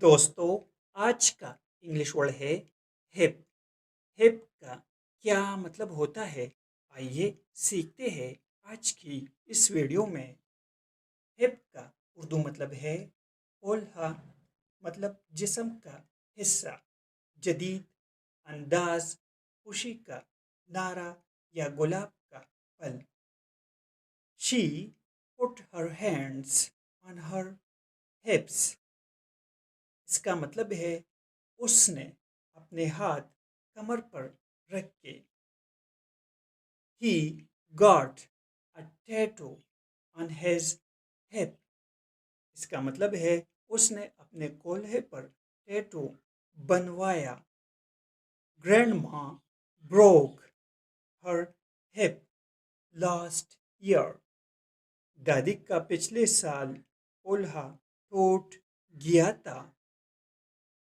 दोस्तों, आज का इंग्लिश वर्ड है हिप। हिप का क्या मतलब होता है? आइए सीखते हैं आज की इस वीडियो में। हिप का उर्दू मतलब है ओल्हा, मतलब जिस्म का हिस्सा। जदीद अंदाज, खुशी का नारा या गुलाब का फल। She put her hands on her हिप्स। इसका मतलब है उसने अपने हाथ कमर पर रख के। He got a tattoo on his hip. इसका मतलब है उसने अपने कोल्हे पर टैटू बनवाया। ग्रैंड माँ ब्रोक हर हिप लास्ट ईयर। दादी का पिछले साल कोल्हा टूट गया था।